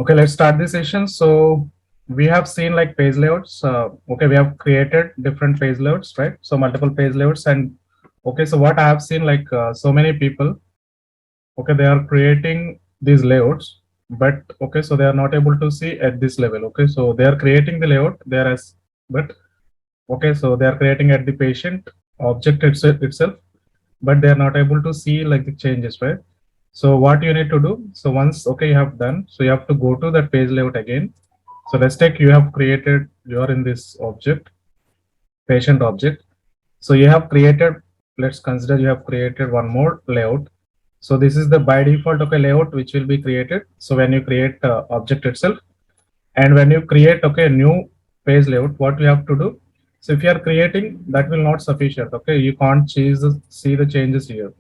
Okay, let's start this session. So we have seen like page layouts. Okay, we have created different page layouts, right? So multiple page layouts, and okay, so what I have seen like so many people, okay, they are creating these layouts, but okay, so they are not able to see at this level. Okay, so they are creating the layout there as, but okay, so they are creating at the patient object itself, but they are not able to see like the changes, right? So what you need to do, so once okay you have done, so you have to go to that page layout again. So let's take you have created, you are in this object, patient object. So you have created, let's consider you have created one more layout. So this is the by default okay layout which will be created. So when you create object itself, and when you create okay new page layout, what you have to do, so if you are creating, that will not sufficient. Okay, you can't see the changes here.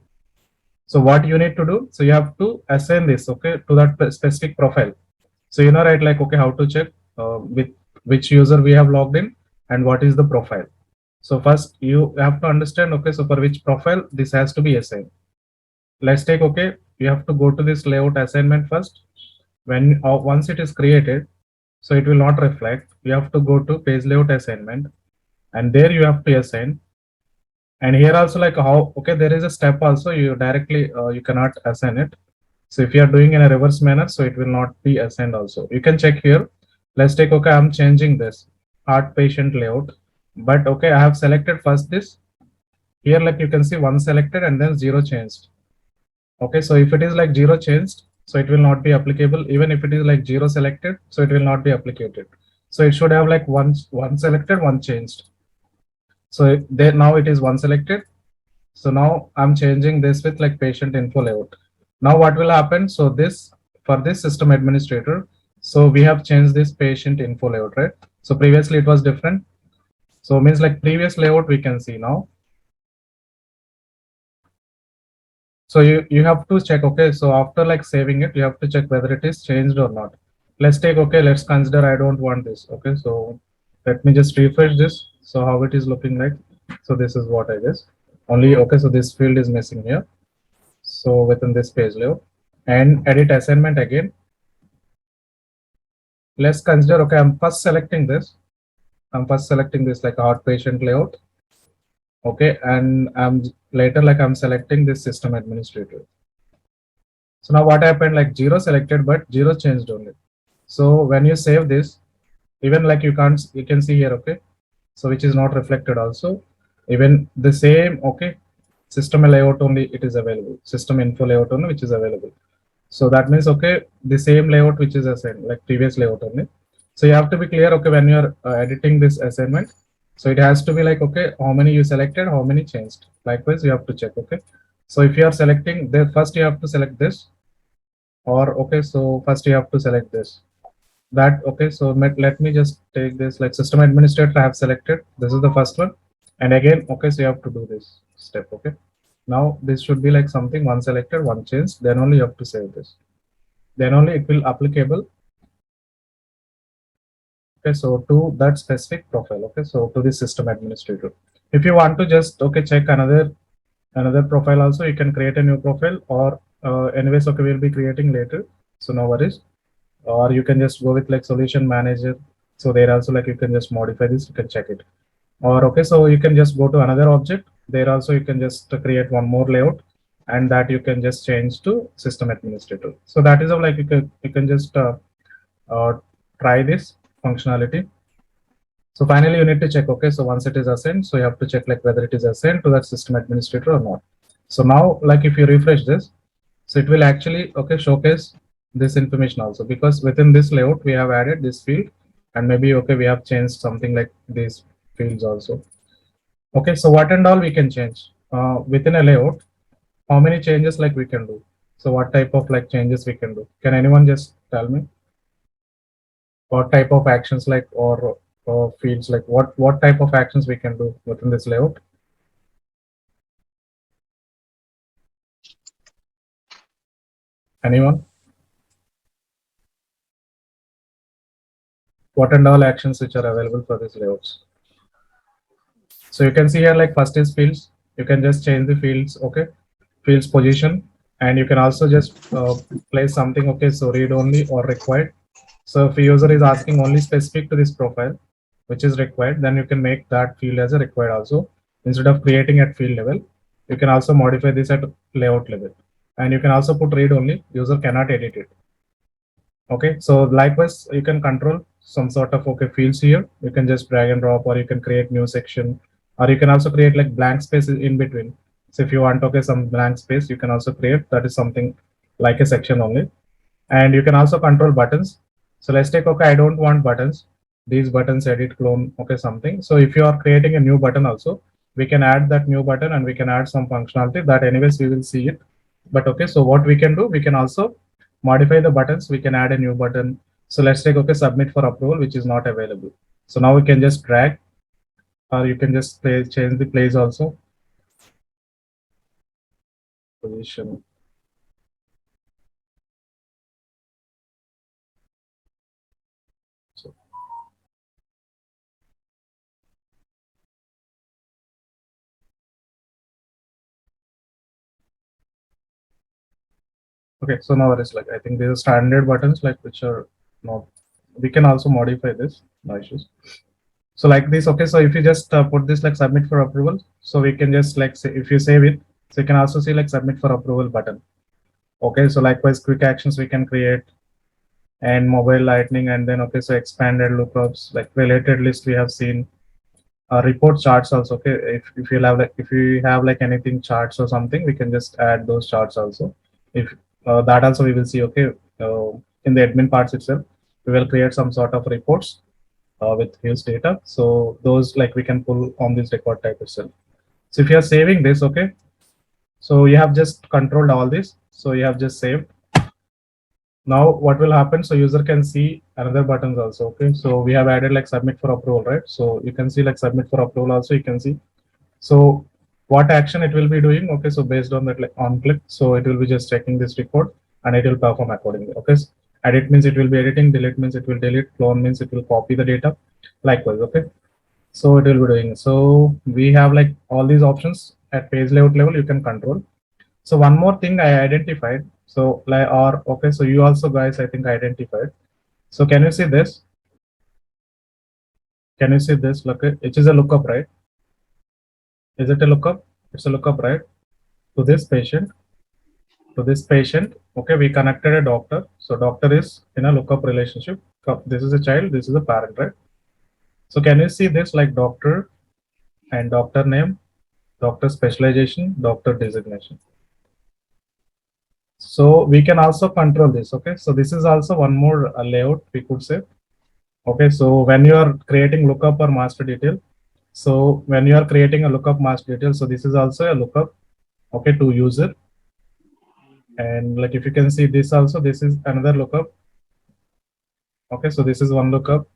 So what you need to do, so you have to assign this okay to that specific profile. So you know right, like okay how to check with which user we have logged in and what is the profile. So first you have to understand okay, so for which profile this has to be assigned. Let's take okay, you have to go to this layout assignment first. When once it is created, so it will not reflect. You have to go to page layout assignment, and there you have to assign. And here also like how okay there is a step also, you directly you cannot assign it. So if you are doing in a reverse manner, so it will not be assigned also. You can check here. Let's take okay, I'm changing this heart patient layout, but okay I have selected first this. Here like you can see one selected and then zero changed. Okay, so if it is like zero changed, so it will not be applicable. Even if it is like zero selected, so it will not be applicated. So it should have like one selected, one changed. So there now it is one selected. So now I'm changing this with like patient info layout. Now what will happen? So this for this system administrator, so we have changed this patient info layout, right? So previously it was different. So means like previous layout we can see now. So you have to check, okay, so after like saving it, you have to check whether it is changed or not. Let's take, okay, let's consider I don't want this. Okay, so let me just refresh this. So how it is looking like. So this is what I guess. Only, okay, so this field is missing here. So within this page layout and edit assignment again. Let's consider, okay, I'm first selecting this. I'm first selecting this like heart patient layout. Okay, and I'm later like I'm selecting this system administrator. So now what happened, like zero selected, but zero changed only. So when you save this, even like you can't, you can see here, okay. So which is not reflected also. Even the same, okay, system layout only it is available. System info layout only which is available. So that means, okay, the same layout which is assigned, like previous layout only. So you have to be clear, okay, when you're editing this assignment. So it has to be like, okay, how many you selected, how many changed. Likewise, you have to check, okay. So if you are selecting, the first you have to select this, or okay, so first you have to select this. That okay, so let me just take this like system administrator I have selected. This is the first one, and again, okay, so you have to do this step, okay. Now this should be like something one selected, one changed, then only you have to save this. Then only it will applicable. Okay, so to that specific profile, okay, so to the system administrator. If you want to just okay check another profile also, you can create a new profile, or anyways, okay, we'll be creating later, so no worries. Or you can just go with like solution manager. So there also like you can just modify this, you can check it. Or okay, so you can just go to another object. There also you can just create one more layout, and that you can just change to system administrator. So that is how like you can just uh, try this functionality. So finally you need to check, okay, so once it is assigned, so you have to check like whether it is assigned to that system administrator or not. So now like if you refresh this, so it will actually okay showcase this information also, because within this layout we have added this field, and maybe okay we have changed something like these fields also. Okay, so what and all we can change within a layout, how many changes like we can do. So what type of like changes we can do, can anyone just tell me what type of actions like, or fields like, what type of actions we can do within this layout? Anyone? What and all actions which are available for these layouts? So you can see here like first is fields. You can just change the fields, okay, fields position, and you can also just place something, okay, so read only or required. So if a user is asking only specific to this profile, which is required, then you can make that field as a required also. Instead of creating at field level, you can also modify this at layout level. And you can also put read only, user cannot edit it. Okay, so likewise, you can control some sort of okay fields here. You can just drag and drop, or you can create new section, or you can also create like blank spaces in between. So if you want okay some blank space, you can also create that is something like a section only. And you can also control buttons. So let's take okay, I don't want buttons. These buttons edit clone okay something. So if you are creating a new button also, we can add that new button and we can add some functionality that anyways we will see it. But okay, so what we can do, we can also modify the buttons. We can add a new button. So let's take okay submit for approval, which is not available. So now we can just drag, or you can just change the place also. Position. So, okay, so now there is like I think there are standard buttons like which are not. We can also modify this. No issues. So like this, okay. So if you just put this like submit for approval, so we can just like say if you save it, so you can also see like submit for approval button. Okay, so likewise quick actions we can create, and mobile lightning, and then okay, so expanded lookups like related list we have seen. Report charts also, okay. If you have like if you have like anything charts or something, we can just add those charts also. If that also we will see, okay. In the admin parts itself, we will create some sort of reports with huge data. So those like we can pull on this record type itself. So if you are saving this, okay, so you have just controlled all this. So you have just saved. Now what will happen? So user can see another buttons also. Okay, so we have added like submit for approval, right? So you can see like submit for approval also. You can see. So what action it will be doing? Okay, so based on that like on click, so it will be just checking this record and it will perform accordingly. Okay, so edit means it will be editing, delete means it will delete, clone means it will copy the data. Likewise, okay. So it will be doing. So we have like all these options at page layout level you can control. So one more thing I identified. So like or okay, so you also guys I think identified. So can you see this? Can you see this? Look, it is a lookup, right? Is it a lookup? It's a lookup, right? To this patient, to this patient. Okay, we connected a doctor. So doctor is in a lookup relationship. So this is a child, this is a parent, right? So can you see this like doctor and doctor name, doctor specialization, doctor designation. So we can also control this. Okay, so this is also one more layout we could say. Okay, so when you are creating lookup or master detail, so when you are creating a lookup master detail, so this is also a lookup, okay, to user. And like if you can see this also, this is another lookup. Okay, so this is one lookup,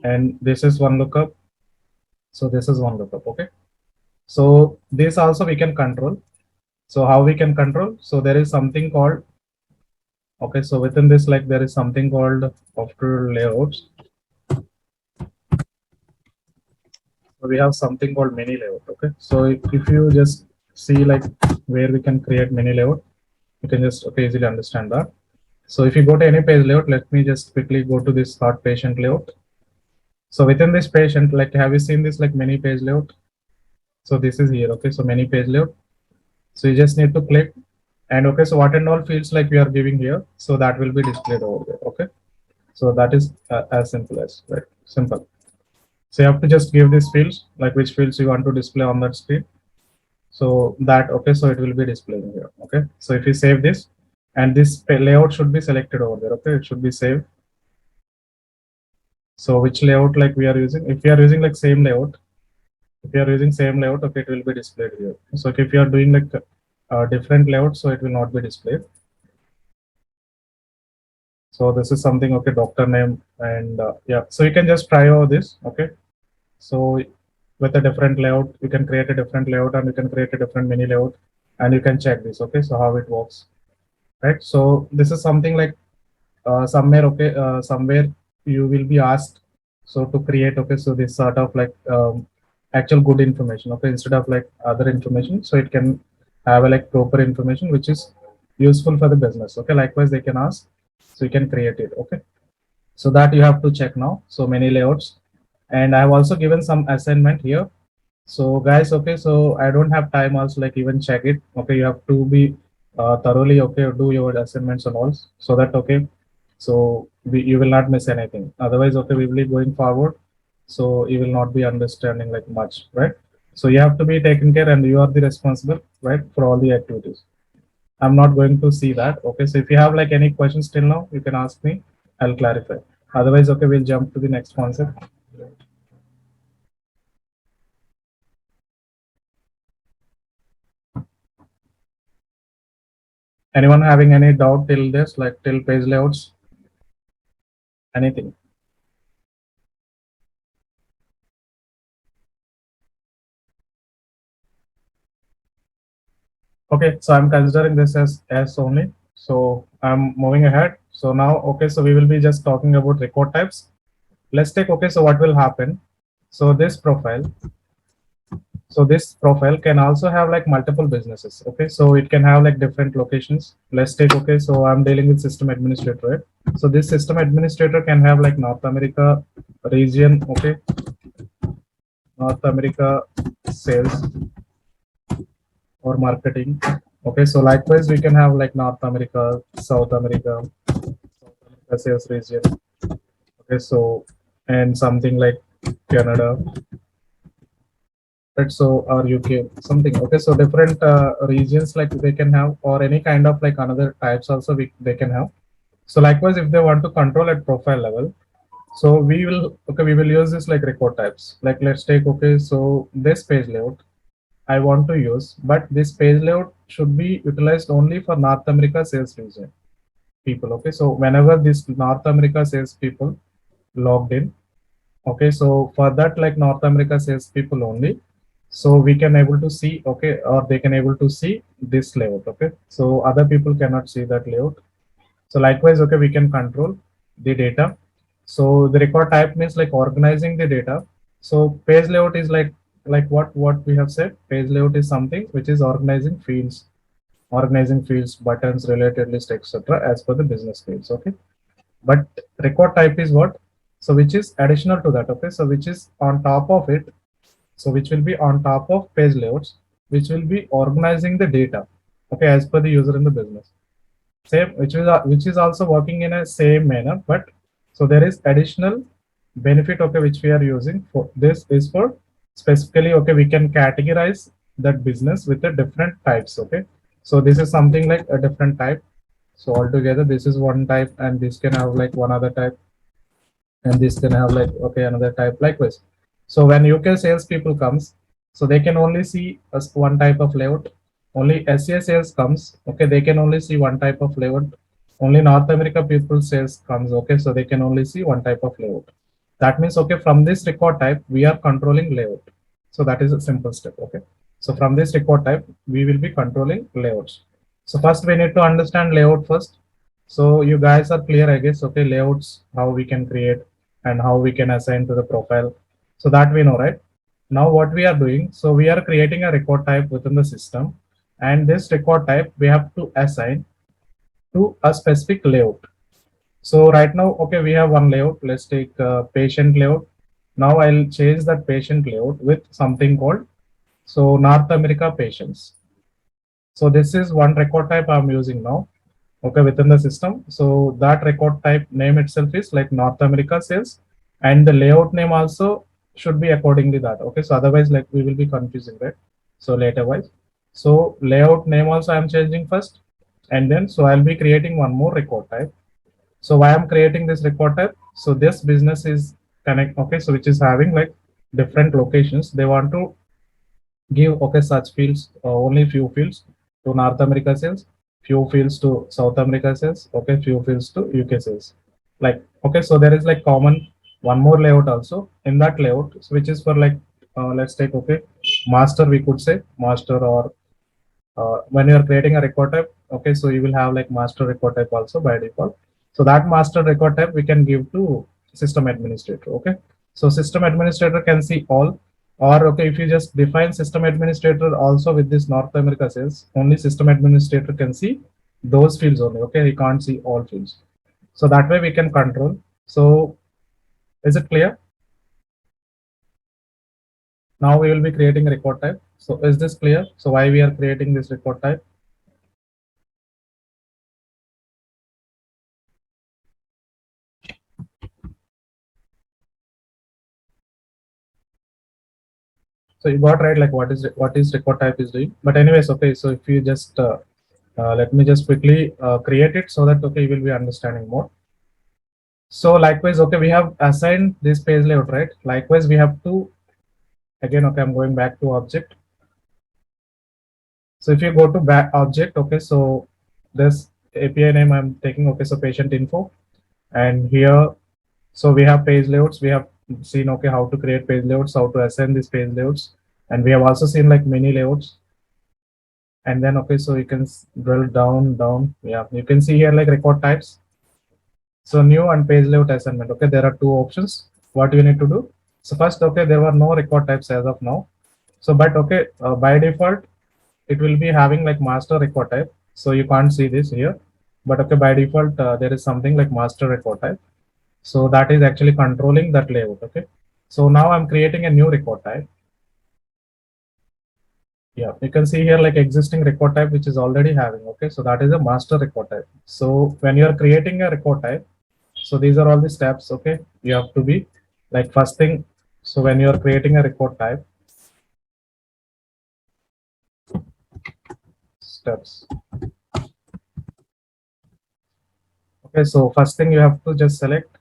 and this is one lookup. So this is one lookup. Okay, so this also we can control. So how we can control? So there is something called, okay, so within this like there is something called after layouts. So we have something called mini layout. Okay, so if you just see like where we can create mini layout, you can just okay easily understand that. So if you go to any page layout, let me just quickly go to this start patient layout. So within this patient, like have you seen this like many page layout? So this is here. Okay, so many page layout. So you just need to click, and okay, so what and all fields like we are giving here, so that will be displayed over there. Okay, so that is as simple as right, simple. So you have to just give these fields like which fields you want to display on that screen. So that okay, so it will be displaying here. Okay, so if you save this, and this layout should be selected over there. Okay, it should be saved. So which layout like we are using? If we are using like same layout, if you are using same layout, okay, it will be displayed here. So if you are doing like different layout, so it will not be displayed. So this is something, okay, doctor name, and yeah, so you can just try over this. Okay, so with a different layout, you can create a different layout, and you can create a different mini layout, and you can check this. Okay, so how it works, right? So this is something like somewhere, okay, somewhere you will be asked so to create, okay, so this sort of like actual good information, okay, instead of like other information, so it can have a like proper information which is useful for the business. Okay, likewise they can ask, so you can create it. Okay, So that you have to check now. So many layouts, and I have also given some assignment here. So guys, okay, so I don't have time also like even check it. Okay, you have to be thoroughly okay do your assignments and all, so that okay, so you will not miss anything. Otherwise, okay, we will be going forward, so you will not be understanding like much, right? So you have to be taken care and you are the responsible, right, for all the activities. I'm not going to see that. Okay, so if you have like any questions till now, you can ask me, I'll clarify. Otherwise, okay, we'll jump to the next concept. Anyone having any doubt till this, like till page layouts? Anything? Okay, so I'm considering this as S only. So I'm moving ahead. So now, okay, so we will be just talking about record types. Let's take, okay, so what will happen? So this profile can also have like multiple businesses. Okay, so it can have like different locations. Let's take, okay, so I'm dealing with system administrator, right? So this system administrator can have like North America region, okay, North America sales or marketing. Okay, so likewise we can have like North America, South America sales region. Okay, so and something like Canada, right? So or UK, something. Okay, so different regions like they can have, or any kind of like another types also they can have. So likewise, if they want to control at profile level, so we will use this like record types. Like let's take, okay, so this page layout I want to use, but this page layout should be utilized only for North America sales region people. Okay, so whenever this North America sales people logged in, okay, so for that like North America sales people only, so we can able to see, okay, or they can able to see this layout. Okay, so other people cannot see that layout. So likewise, okay, we can control the data. So the record type means like organizing the data. So page layout is like what we have said. Page layout is something which is organizing fields, buttons, related list, etc. as per the business fields. Okay, but record type is what? So which is additional to that. Okay, so which is on top of it. So which will be on top of page layouts, which will be organizing the data. Okay, as per the user in the business. Same, which is also working in a same manner, but so there is additional benefit, okay, which we are using for this is for specifically, okay, we can categorize that business with the different types. Okay, so this is something like a different type. So altogether this is one type, and this can have like one other type, and this can have like, okay, another type likewise. So when UK salespeople comes, so they can only see as one type of layout. Only SEA sales comes, okay, they can only see one type of layout. Only North America people sales comes, okay, so they can only see one type of layout. That means, okay, from this record type we are controlling layout. So that is a simple step. Okay, so from this record type we will be controlling layouts. So first we need to understand layout first. So you guys are clear, I guess. Okay, layouts, how we can create and how we can assign to the profile. So that we know, right? Now what we are doing, so we are creating a record type within the system, and this record type we have to assign to a specific layout. So right now, okay, we have one layout. Let's take patient layout. Now I'll change that patient layout with something called so North America patients. So this is one record type I'm using now, okay, within the system. So that record type name itself is like North America sales, and the layout name also should be accordingly that. Okay, so otherwise like we will be confusing, right? So later wise, so layout name also I'm changing first, and then so I'll be creating one more record type. So why I'm creating this record type? So this business is connect, okay, so which is having like different locations. They want to give, okay, such fields, only few fields to North America sales, few fields to South America sales, okay, few fields to UK sales, like, okay, so there is like common one more layout also in that layout, which is for like let's take, okay, master, we could say master, or when you are creating a record type, okay, so you will have like master record type also by default. So that master record type we can give to system administrator. Okay, so system administrator can see all, or okay, if you just define system administrator also with this North America sales, only system administrator can see those fields only. Okay, he can't see all fields. So that way we can control. So is it clear? Now we will be creating a record type. So is this clear? So why we are creating this record type? So you got right, like what is record type is doing. But anyways, okay. So if you just let me just quickly create it so that okay you will be understanding more. So likewise, okay, we have assigned this page layout, right? Likewise, we have to again, okay, I'm going back to object. So if you go to back object, okay, so this API name I'm taking, okay, so patient info, and here, so we have page layouts. We have seen, okay, how to create page layouts, how to assign these page layouts, and we have also seen like mini layouts. And then, okay, so you can drill down. Yeah, you can see here like record types. So new and page layout assignment. Okay, there are two options. What you need to do? So first, okay, there were no record types as of now. So, but okay, by default, it will be having like master record type. So you can't see this here. But okay, by default, there is something like master record type. So that is actually controlling that layout. Okay. So now I'm creating a new record type. Yeah, you can see here like existing record type, which is already having. Okay. So that is a master record type. So when you are creating a record type, so these are all the steps. Okay. You have to be like first thing. So when you are creating a record type, steps. Okay. So first thing you have to just select.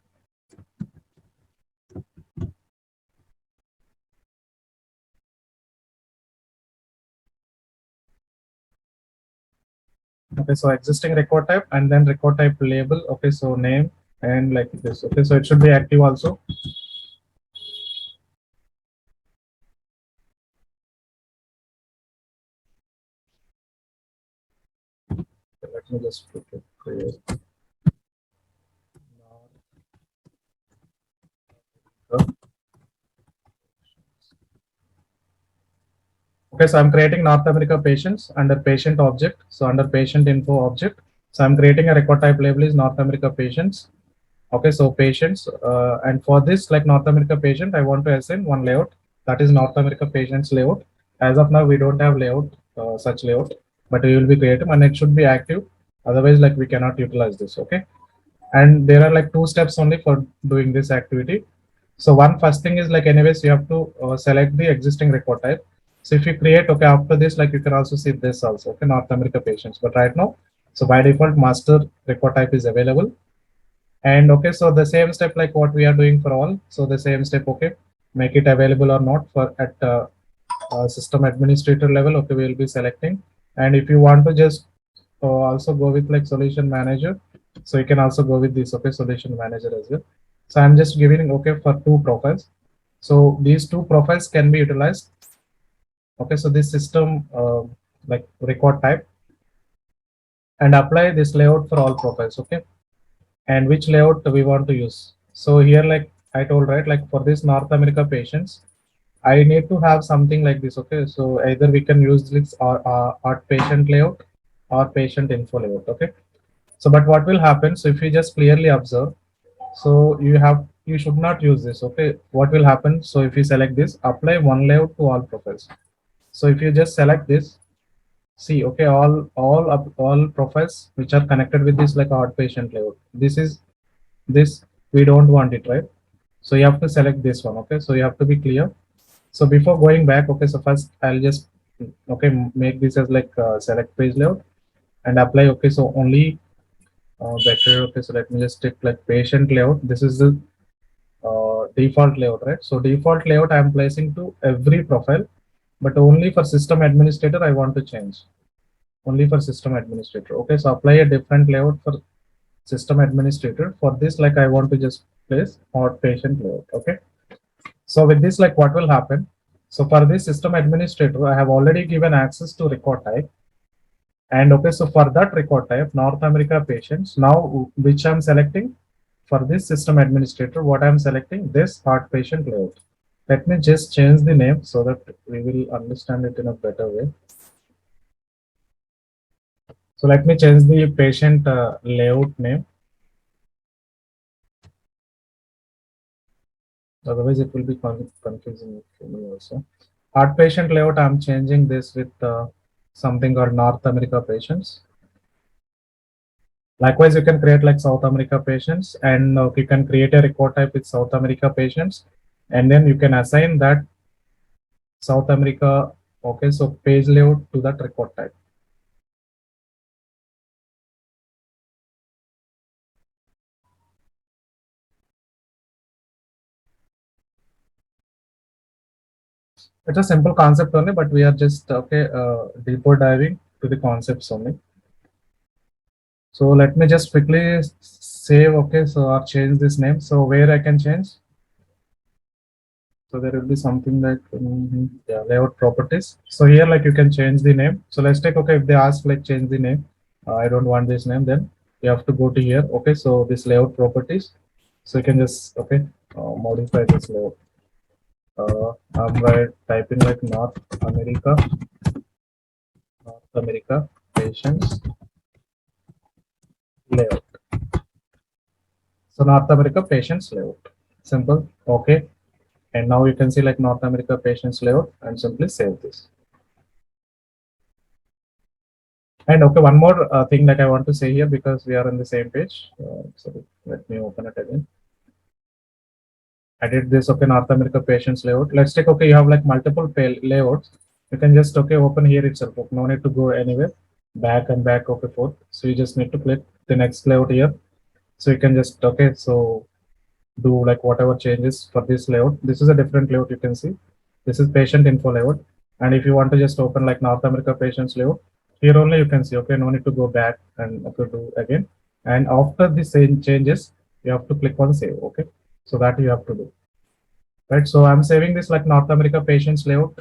Okay, so existing record type and then record type label. Okay, so name and like this. Okay, so it should be active also. Okay, let me just put it create. Okay, so I'm creating North America patients under patient object. So under patient info object. So I'm creating a record type label is North America patients. Okay, so patients, and for this like North America patient, I want to assign one layout that is North America patients layout. As of now, we don't have layout, such layout, but we will be creating and it should be active. Otherwise, like we cannot utilize this. Okay, and there are like two steps only for doing this activity. So one first thing is like anyways, you have to select the existing record type. So if you create, okay, after this, like you can also see this also, okay, North America patients. But right now, so by default, master record type is available. And okay, so the same step like what we are doing for all. So the same step, okay, make it available or not for at system administrator level. Okay, we will be selecting. And if you want to just also go with like solution manager, so you can also go with this, okay, solution manager as well. So I'm just giving okay for two profiles. So these two profiles can be utilized. Okay, so this system like record type and apply this layout for all profiles. Okay, and which layout we want to use. So here, like I told, right, like for this North America patients, I need to have something like this. Okay, so either we can use this or patient layout or patient info layout. Okay, so but what will happen? So if you just clearly observe, so you should not use this. Okay, what will happen? So if you select this, apply one layout to all profiles. So if you just select this, see, okay, all profiles which are connected with this like outpatient layout. This we don't want it, right? So you have to select this one. Okay, so you have to be clear. So before going back, okay, so first I'll just okay make this as like select page layout and apply. Okay, so only better. Okay, so let me just take like patient layout. This is the default layout, right? So default layout I'm placing to every profile, but only for system administrator I want to change. Only for system administrator. Okay, so apply a different layout for system administrator. For this, like I want to just place hot patient layout. Okay, so with this, like what will happen? So for this system administrator, I have already given access to record type. And okay, so for that record type, North America patients, now which I'm selecting for this system administrator, what I'm selecting this heart patient layout. Let me just change the name so that we will understand it in a better way. So let me change the patient layout name. Otherwise, it will be confusing for me also. Heart patient layout, I'm changing this with something called North America patients. Likewise, you can create like South America patients, and you can create a record type with South America patients, and then you can assign that South America, okay, so page layout to that record type. It's a simple concept only, but we are just okay deeper diving to the concepts only. So let me just quickly save, okay, so or change this name. So where I can change? So there will be something like yeah, layout properties. So here like you can change the name. So let's take, okay, if they ask like change the name, I don't want this name, then you have to go to here. Okay, so this layout properties. So you can just okay modify this layout. I'm right typing like North America patients layout. So North America patients layout. Simple. Okay. And now you can see like North America patients layout and simply save this. And okay, one more thing that I want to say here because we are on the same page. So let me open it again. I did this okay North America patients layout. Let's take okay, you have like multiple layouts. You can just okay open here itself. No need to go anywhere. Back and back, okay, forth. So you just need to click the next layout here. So you can just okay, so do like whatever changes for this layout. This is a different layout you can see. This is patient info layout. And if you want to just open like North America patients layout, here only you can see, okay, no need to go back and okay, do again. And after the same changes, you have to click on save, okay? So that you have to do, right? So I'm saving this like North America patients layout.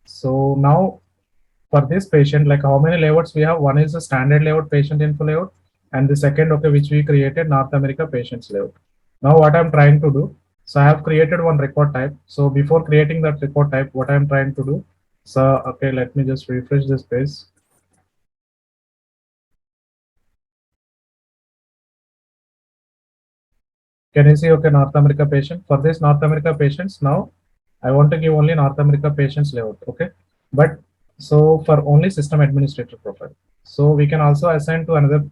So now for this patient, like how many layouts we have? One is the standard layout, patient info layout, and the second, okay, which we created North America patients layout. Now what I'm trying to do, so I have created one record type. So before creating that record type, what I'm trying to do, so okay, let me just refresh this page. Can you see, okay, North America patient? For this North America patients, now I want to give only North America patients layout, okay? But so for only system administrator profile. So we can also assign to another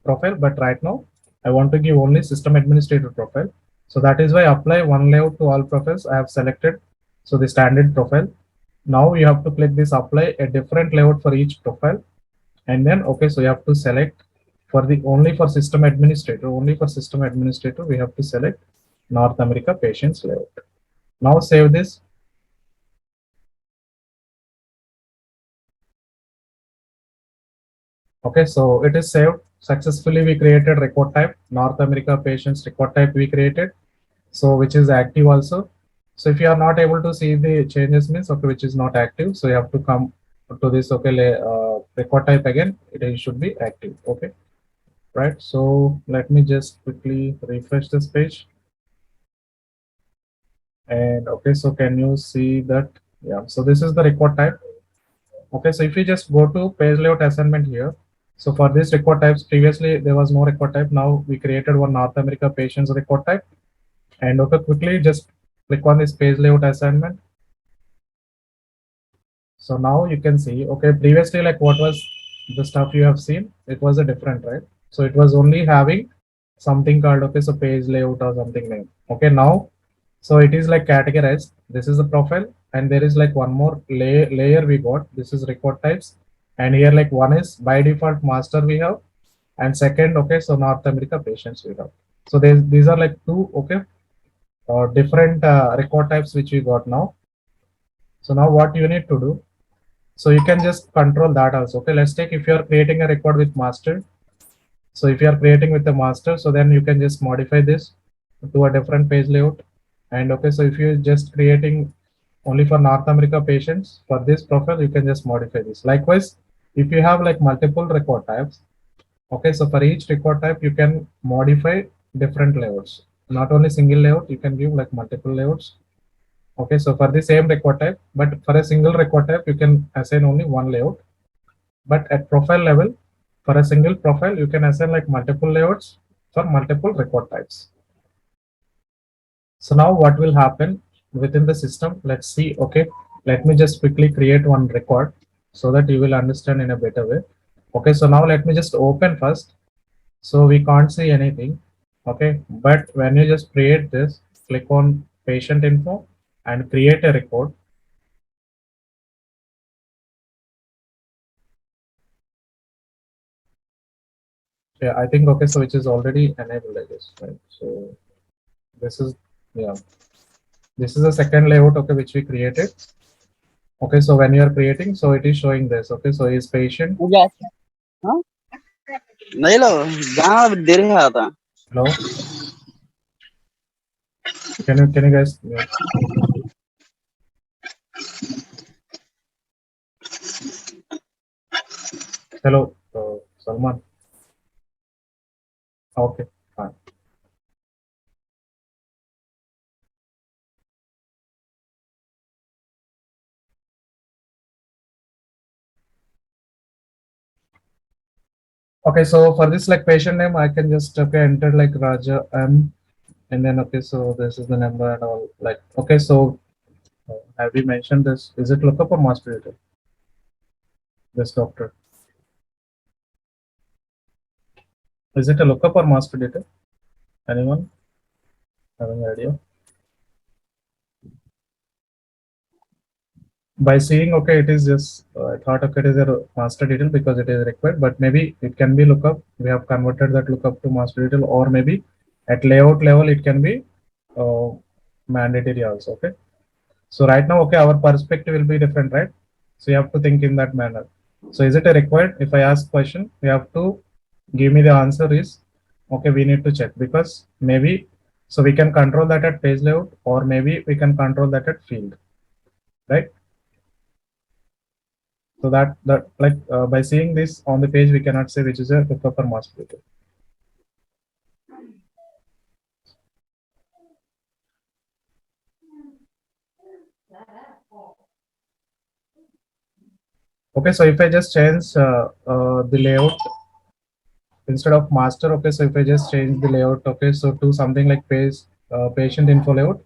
profile, but right now I want to give only system administrator profile. So that is why I apply one layout to all profiles. I have selected, so the standard profile. Now you have to click this apply a different layout for each profile. And then, okay, so you have to select for the only for system administrator, we have to select North America patients layout. Now save this. Okay, so it is saved successfully. We created record type North America patients record type we created, so which is active also. So if you are not able to see the changes means okay, which is not active, so you have to come to this okay record type again. It should be active. Okay, right? So let me just quickly refresh this page. And okay, so can you see that? Yeah, so this is the record type. Okay, so if you just go to page layout assignment here, so for this record types, previously there was no record type. Now we created one North America patients record type. And okay, quickly just click on this page layout assignment. So now you can see, okay, previously like what was the stuff you have seen, it was a different, right? So it was only having something called, okay, so page layout or something name. Okay, now, so it is like categorized. This is the profile and there is like one more layer we got. This is record types. And here like one is by default master we have. And second, okay, so North America patients we have. So these are like two, okay, different record types which we got now. So now what you need to do, so you can just control that also. Okay, let's take if you are creating a record with master. So if you are creating with the master, so then you can just modify this to a different page layout. And okay, so if you're just creating only for North America patients for this profile, you can just modify this. Likewise, if you have like multiple record types, okay, so for each record type, you can modify different layouts. Not only single layout, you can give like multiple layouts. Okay, so for the same record type, but for a single record type, you can assign only one layout. But at profile level, for a single profile, you can assign like multiple layouts for multiple record types. So now what will happen within the system? Let's see. Okay, let me just quickly create one record so that you will understand in a better way. Okay, so now let me just open first. So we can't see anything. Okay, but when you just create this, click on patient info and create a record. Yeah, I think okay, so which is already enabled, I guess, right? So this is, yeah, this is the second layout, okay, which we created. Okay, so when you are creating, so it is showing this. Okay, so is patient. मुझे हाँ नहीं लो जहाँ देरी है आता Hello, can you guys, yeah. Hello, Salman. Okay, fine. Okay, so for this like patient name, I can just okay enter like Raja M, and then okay, so this is the number and all. Like okay, so have we mentioned this? Is it lookup or master data? This doctor. Is it a lookup or master data? Anyone having idea? By seeing okay, it is just I thought okay, it is a master detail because it is required, but maybe it can be lookup. We have converted that lookup to master detail, or maybe at layout level it can be uh, mandatory also. Okay. So right now, okay, our perspective will be different, right? So you have to think in that manner. So is it a required? If I ask question, you have to give me the answer is okay. We need to check because maybe so we can control that at page layout, or maybe we can control that at field, right? So that like by seeing this on the page, we cannot say which is a lookup or master detail. Okay, so if I just change the layout instead of master, okay, so if I just change the layout, okay, so to something like page patient info layout,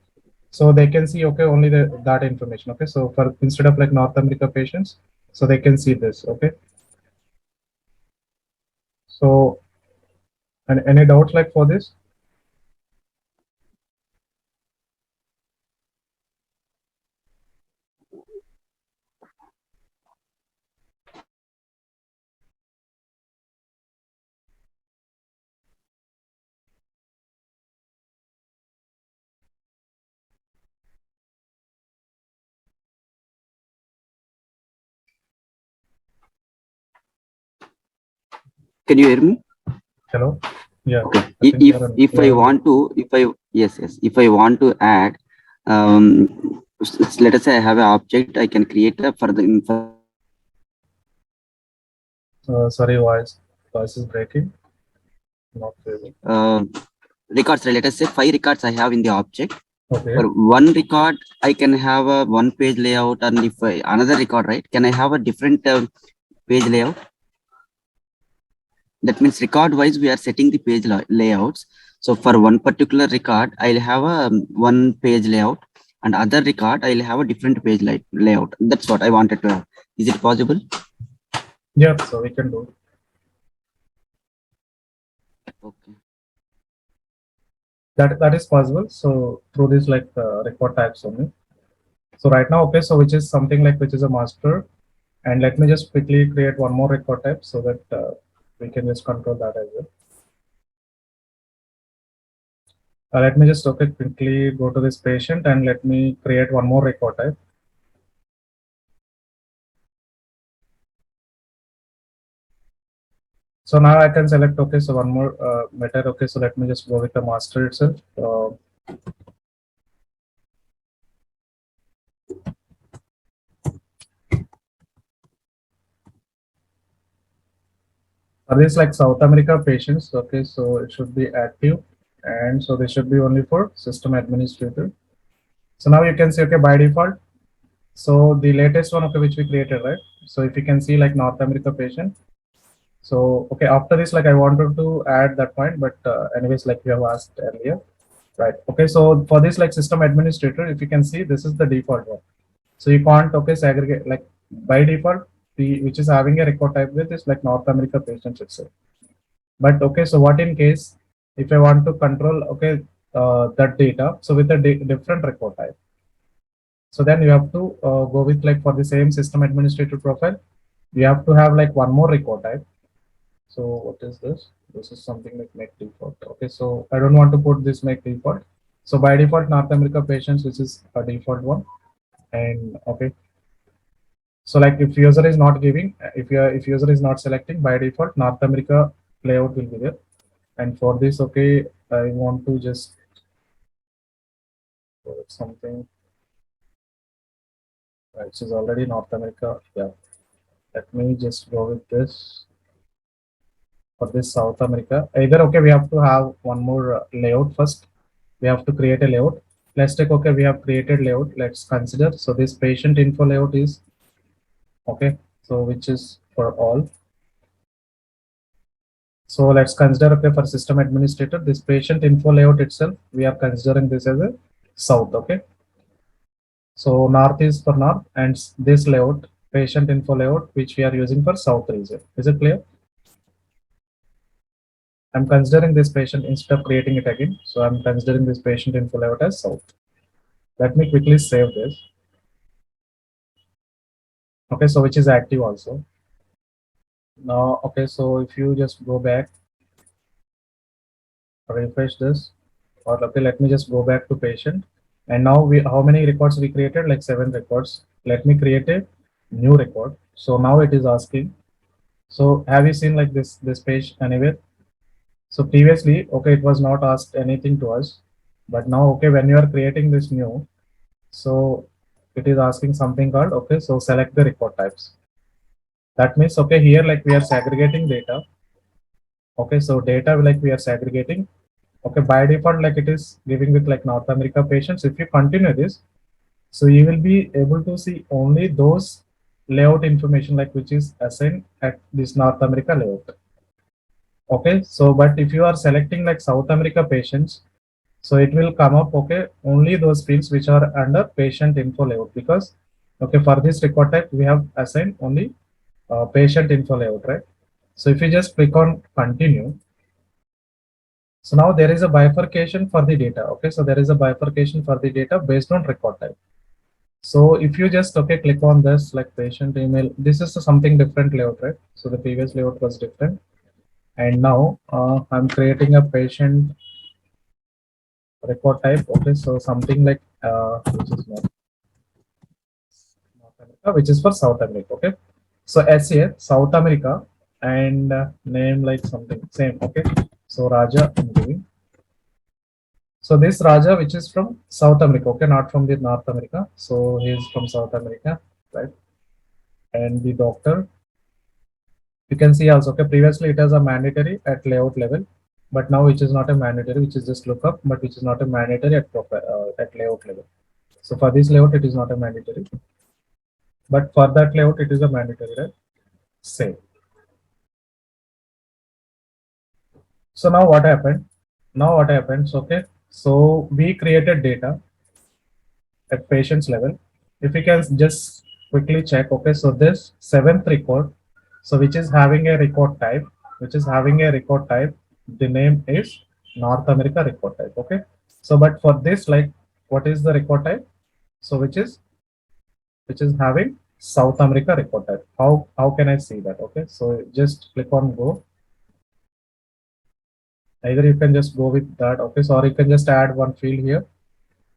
so they can see okay only the that information. Okay, so for instead of like North America patients, so they can see this. Okay, so and any doubts like for this? can you hear me Hello, yeah, okay I think if I want to if I yes if I want to add let us say I have an object I can create a for the sorry, voice is breaking, not really. records right? Let us say 5 records I have in the object. Okay, For one record I can have a one page layout, and if another record right can I have a different page layout. That means record wise we are setting the page layouts. So for one particular record I'll have a one page layout, and other record I'll have a different page layout. That's what I wanted to have. Is it possible? yeah, so we can do. Okay. That is possible. So through this like record types only. So right now, okay, so which is something like which is a master, and let me just quickly create one more record type so that we can just control that as well. Let me just okay quickly go to this patient and let me create one more record type. So now I can select okay, so one more method. Okay, so let me just go with the master itself. For this like South America patients, okay, so it should be active, and so this should be only for system administrator. So now you can see okay by default. So the latest one okay which we created, right? So if you can see like North America patient. So okay, after this like I wanted to add that point, but anyways like you have asked earlier. right? Okay, so for this like system administrator, if you can see, this is the default one. So you can't, okay, segregate, like by default, the which is having a record type with is like North America patients itself. But okay, so what in case if I want to control, okay, that data, so with a different record type, so then you have to go with like for the same system administrator profile, you have to have like one more record type. So what is this? This is something like make default. Okay, so I don't want to put this make default. So by default, North America patients, which is a default one. And okay, so like if user is not giving, if user is not selecting, by default, North America layout will be there. And for this, okay, I want to just put something. Right, this is already North America. Yeah, let me just go with this. For this South America, either okay, we have to have one more layout first. We have to create a layout. Let's take, okay, we have created layout. Let's consider. So this patient info layout is okay. So which is for all. So let's consider, okay, for system administrator, this patient info layout itself, we are considering this as a South. Okay. So North is for North, and this layout, patient info layout, which we are using for South region. Is it clear? I'm considering this patient instead of creating it again. So I'm considering this patient info layout as South. Let me quickly save this. Okay, so which is active also. Now, okay, so if you just go back, refresh this, or okay, let me just go back to patient. And now we, how many records we created? Like 7 records. Let me create a new record. So now it is asking. So have you seen like this page anywhere? So previously, okay, it was not asked anything to us, but now, okay, when you are creating this new, so it is asking something called, okay, so select the record types. That means, okay, here like we are segregating data. Okay, so data like we are segregating. Okay, by default, like it is giving with like North America patients. If you continue this, so you will be able to see only those layout information like which is assigned at this North America layout. Okay, so but if you are selecting like South America patients, so it will come up, okay, only those fields which are under patient info layout, because okay, for this record type we have assigned only patient info layout, right? So if you just click on continue, so now there is a bifurcation for the data. Okay, so there is a bifurcation for the data based on record type. So if you just, okay, click on this like patient email, this is something different layout, right? So the previous layout was different, and now I'm creating a patient record type. Okay, so something like which is North America, which is for South America. Okay, so SA South America, and name like something same. Okay, so Raja I'm giving. So this Raja, which is from South America, okay, not from the North America. So he is from South America, right? And the doctor, you can see also, okay, previously it was a mandatory at layout level, but now which is not a mandatory, which is just lookup, but which is not a mandatory at layout level. So for this layout, it is not a mandatory, but for that layout, it is a mandatory, right? Same. So now what happened? Now what happens? Okay, so we created data at patient's level. If we can just quickly check, okay, so this 7th record, so which is having a record type, the name is North America record type. Okay, so but for this, like, what is the record type? So which is having South America record type. How can I see that? Okay, so just click on go. Either you can just go with that. Okay, so or you can just add one field here.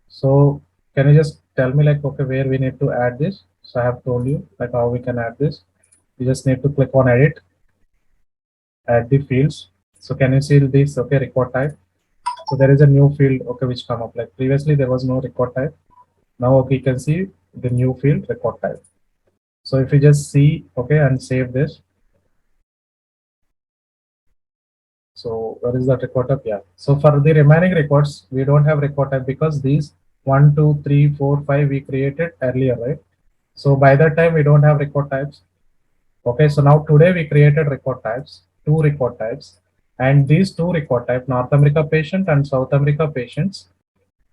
So can you just tell me like, okay, where we need to add this? So I have told you like how we can add this. You just need to click on edit, add the fields. So can you see this? Okay, record type. So there is a new field, okay, which come up. Like previously there was no record type. Now, okay, you can see the new field record type. So if you just see, okay, and save this. So where is that record type? Yeah. So for the remaining records, we don't have record type because these 1, 2, 3, 4, 5 we created earlier, right? So by that time we don't have record types. Okay, so now today we created record types, 2 record types, and these two record type, North America patient and South America patients.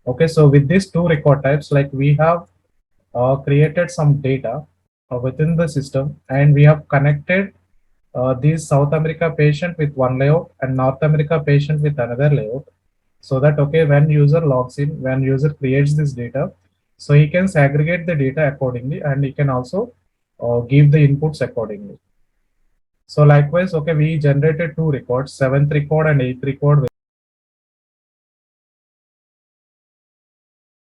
Okay, so with these two record types, like we have created some data within the system, and we have connected these South America patient with one layout and North America patient with another layout, so that okay, when user logs in, when user creates this data, so he can segregate the data accordingly, and he can also give the inputs accordingly. So likewise, okay, we generated two records, 7th record and 8th record.